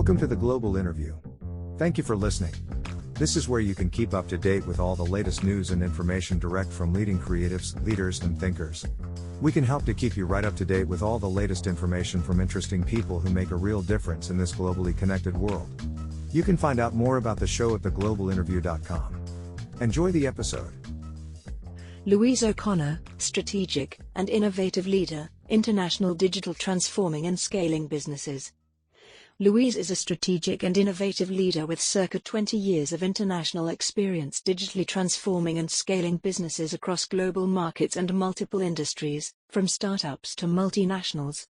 Welcome to the Global Interview. Thank you for listening. This is where you can keep up to date with all the latest news and information direct from leading creatives, leaders, and thinkers. We can help to keep you right up to date with all the latest information from interesting people who make a real difference in this globally connected world. You can find out more about the show at theglobalinterview.com. Enjoy the episode. Louise O'Connor, Strategic and Innovative Leader, International Digital Transforming and Scaling Businesses. Louise is a strategic and innovative leader with circa 20 years of international experience digitally transforming and scaling businesses across global markets and multiple industries, from startups to multinationals.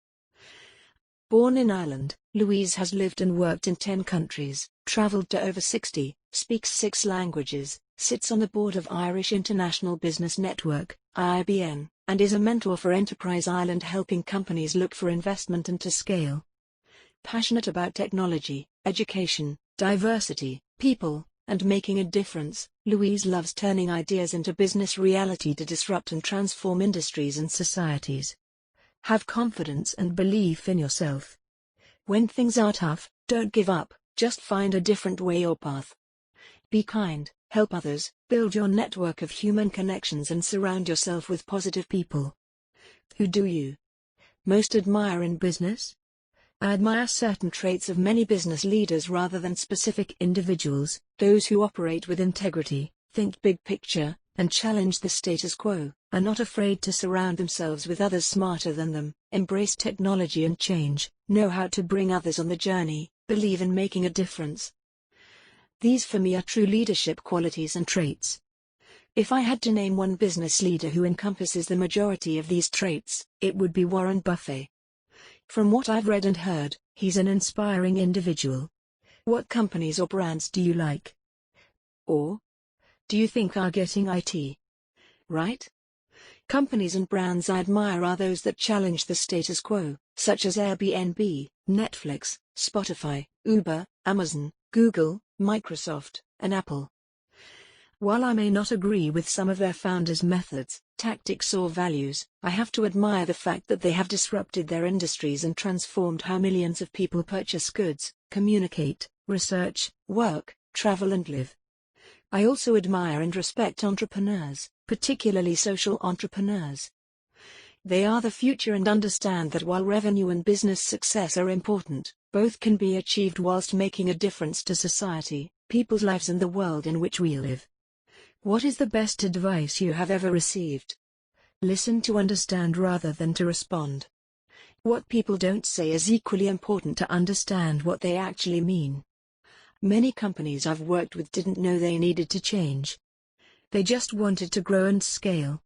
Born in Ireland, Louise has lived and worked in 10 countries, traveled to over 60, speaks 6 languages, sits on the board of Irish International Business Network, IIBN, and is a mentor for Enterprise Ireland, helping companies look for investment and to scale. Passionate about technology, education, diversity, people, and making a difference, Louise loves turning ideas into business reality to disrupt and transform industries and societies. Have confidence and belief in yourself. When things are tough, don't give up, just find a different way or path. Be kind, help others, build your network of human connections and surround yourself with positive people. Who do you most admire in business? I admire certain traits of many business leaders rather than specific individuals, those who operate with integrity, think big picture, and challenge the status quo, are not afraid to surround themselves with others smarter than them, embrace technology and change, know how to bring others on the journey, believe in making a difference. These for me are true leadership qualities and traits. If I had to name one business leader who encompasses the majority of these traits, it would be Warren Buffett. From what I've read and heard, he's an inspiring individual. What companies or brands do you like? Or do you think are getting IT right? Companies and brands I admire are those that challenge the status quo, such as Airbnb, Netflix, Spotify, Uber, Amazon, Google, Microsoft, and Apple. While I may not agree with some of their founders' methods, tactics or values, I have to admire the fact that they have disrupted their industries and transformed how millions of people purchase goods, communicate, research, work, travel and live. I also admire and respect entrepreneurs, particularly social entrepreneurs. They are the future and understand that while revenue and business success are important, both can be achieved whilst making a difference to society, people's lives and the world in which we live. What is the best advice you have ever received? Listen to understand rather than to respond. What people don't say is equally important to understand what they actually mean. Many companies I've worked with didn't know they needed to change. They just wanted to grow and scale.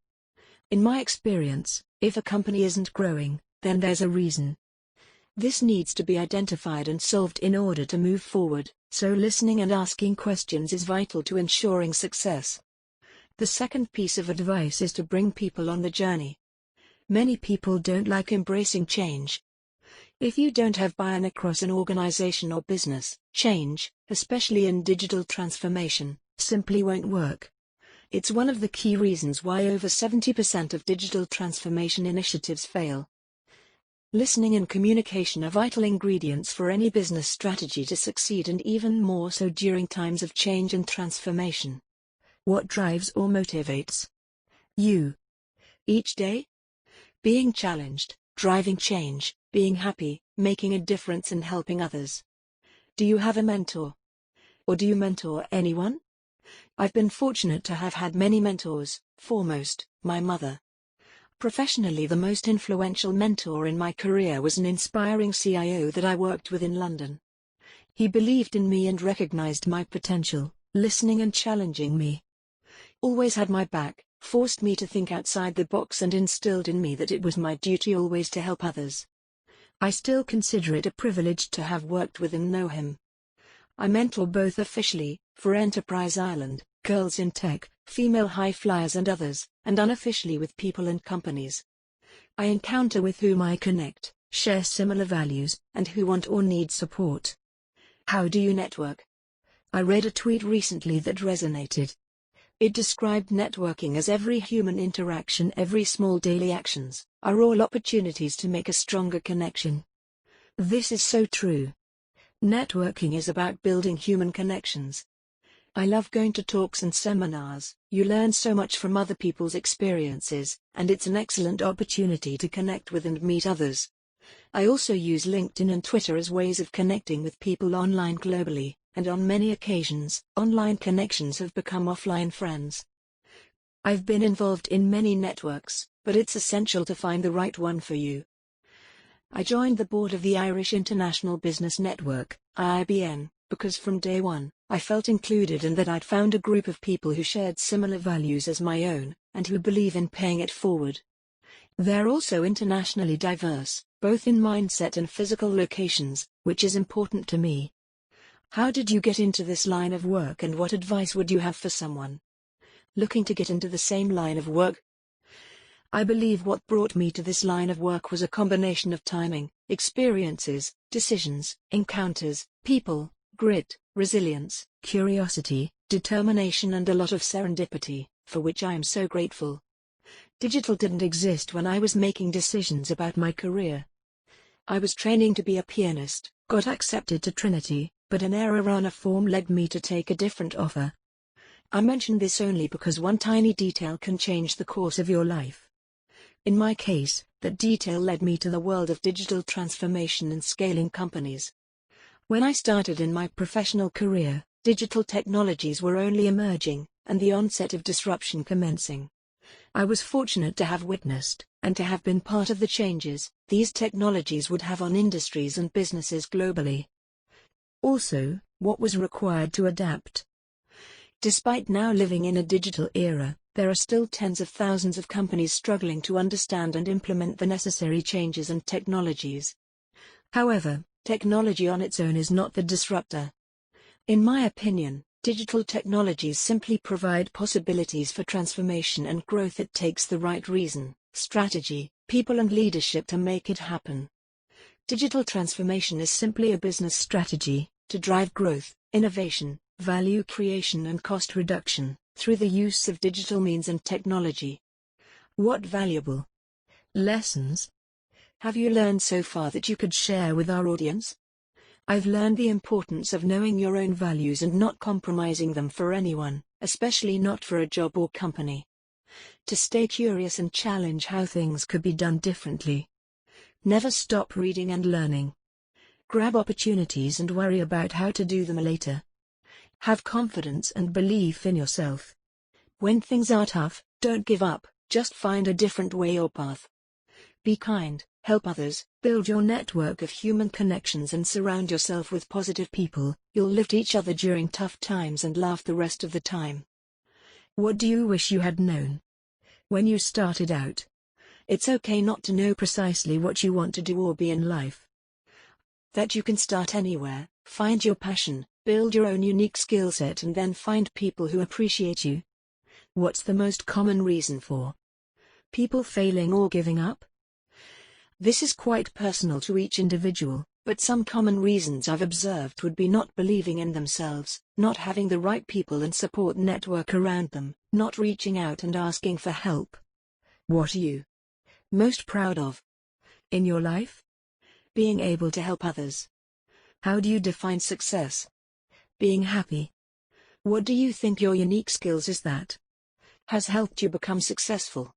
In my experience, if a company isn't growing, then there's a reason. This needs to be identified and solved in order to move forward, so listening and asking questions is vital to ensuring success. The second piece of advice is to bring people on the journey. Many people don't like embracing change. If you don't have buy-in across an organization or business, change, especially in digital transformation, simply won't work. It's one of the key reasons why over 70% of digital transformation initiatives fail. Listening and communication are vital ingredients for any business strategy to succeed, and even more so during times of change and transformation. What drives or motivates you each day? Being challenged, driving change, being happy, making a difference and helping others. Do you have a mentor? Or do you mentor anyone? I've been fortunate to have had many mentors, foremost, my mother. Professionally, the most influential mentor in my career was an inspiring CIO that I worked with in London. He believed in me and recognized my potential, listening and challenging me. Always had my back, forced me to think outside the box and instilled in me that it was my duty always to help others. I still consider it a privilege to have worked with and know him. I mentor both officially, for Enterprise Ireland, Girls in Tech, Female High Flyers and others, and unofficially with people and companies I encounter with whom I connect, share similar values, and who want or need support. How do you network? I read a tweet recently that resonated. It described networking as every human interaction, every small daily actions, are all opportunities to make a stronger connection. This is so true. Networking is about building human connections. I love going to talks and seminars. You learn so much from other people's experiences, and it's an excellent opportunity to connect with and meet others. I also use LinkedIn and Twitter as ways of connecting with people online globally, and on many occasions, online connections have become offline friends. I've been involved in many networks, but it's essential to find the right one for you. I joined the board of the Irish International Business Network, IIBN, because from day one, I felt included and that I'd found a group of people who shared similar values as my own, and who believe in paying it forward. They're also internationally diverse, both in mindset and physical locations, which is important to me. How did you get into this line of work, and what advice would you have for someone looking to get into the same line of work? I believe what brought me to this line of work was a combination of timing, experiences, decisions, encounters, people, grit, resilience, curiosity, determination, and a lot of serendipity, for which I am so grateful. Digital didn't exist when I was making decisions about my career. I was training to be a pianist, got accepted to Trinity, but an error on a form led me to take a different offer. I mention this only because one tiny detail can change the course of your life. In my case, that detail led me to the world of digital transformation and scaling companies. When I started in my professional career, digital technologies were only emerging, and the onset of disruption commencing. I was fortunate to have witnessed, and to have been part of the changes these technologies would have on industries and businesses globally. Also, what was required to adapt. Despite now living in a digital era, there are still tens of thousands of companies struggling to understand and implement the necessary changes and technologies. However, technology on its own is not the disruptor. In my opinion, digital technologies simply provide possibilities for transformation and growth. It takes the right reason, strategy, people, and leadership to make it happen. Digital transformation is simply a business strategy to drive growth, innovation, value creation, and cost reduction through the use of digital means and technology. What valuable lessons have you learned so far that you could share with our audience? I've learned the importance of knowing your own values and not compromising them for anyone, especially not for a job or company. To stay curious and challenge how things could be done differently. Never stop reading and learning. Grab opportunities and worry about how to do them later. Have confidence and belief in yourself. When things are tough, don't give up, just find a different way or path. Be kind, help others, build your network of human connections, and surround yourself with positive people. You'll lift each other during tough times and laugh the rest of the time. What do you wish you had known when you started out? It's okay not to know precisely what you want to do or be in life. That you can start anywhere, find your passion, build your own unique skill set, and then find people who appreciate you. What's the most common reason for people failing or giving up? This is quite personal to each individual, but some common reasons I've observed would be not believing in themselves, not having the right people and support network around them, not reaching out and asking for help. What are you most proud of in your life? Being able to help others. How do you define success? Being happy. What do you think your unique skills is that has helped you become successful?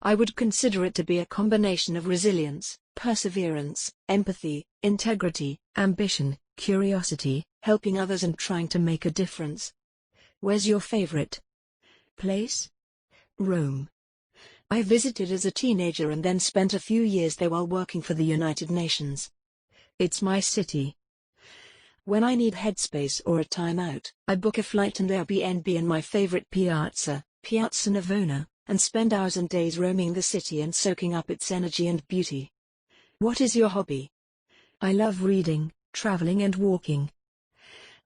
I would consider it to be a combination of resilience, perseverance, empathy, integrity, ambition, curiosity, helping others, and trying to make a difference. Where's your favorite place? Rome. I visited as a teenager and then spent a few years there while working for the United Nations. It's my city. When I need headspace or a time out, I book a flight and Airbnb in my favorite Piazza Navona, and spend hours and days roaming the city and soaking up its energy and beauty. What is your hobby? I love reading, traveling, and walking.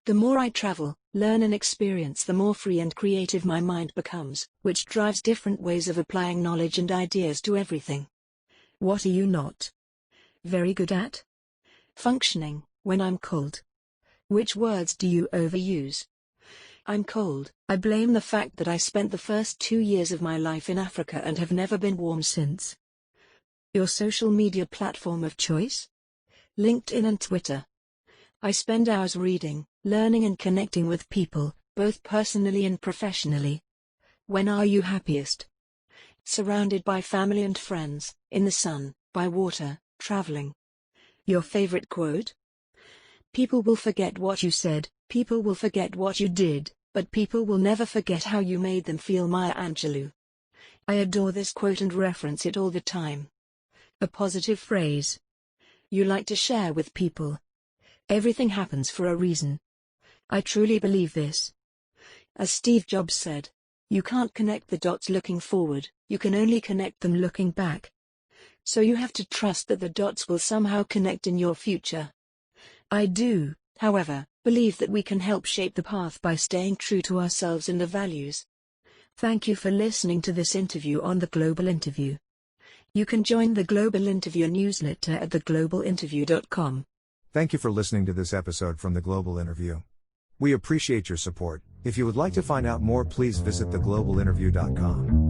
The more I travel, learn, and experience, the more free and creative my mind becomes, which drives different ways of applying knowledge and ideas to everything. What are you not very good at? Functioning, when I'm cold. Which words do you overuse? I'm cold. I blame the fact that I spent the first 2 years of my life in Africa and have never been warm since. Your social media platform of choice? LinkedIn and Twitter. I spend hours reading, learning and connecting with people, both personally and professionally. When are you happiest? Surrounded by family and friends, in the sun, by water, traveling. Your favorite quote? People will forget what you said, people will forget what you did, but people will never forget how you made them feel. Maya Angelou. I adore this quote and reference it all the time. A positive phrase you like to share with people. Everything happens for a reason. I truly believe this. As Steve Jobs said, you can't connect the dots looking forward, you can only connect them looking back. So you have to trust that the dots will somehow connect in your future. I do, however, believe that we can help shape the path by staying true to ourselves and the values. Thank you for listening to this interview on The Global Interview. You can join the Global Interview newsletter at theglobalinterview.com. Thank you for listening to this episode from The Global Interview. We appreciate your support. If you would like to find out more, please visit theglobalinterview.com.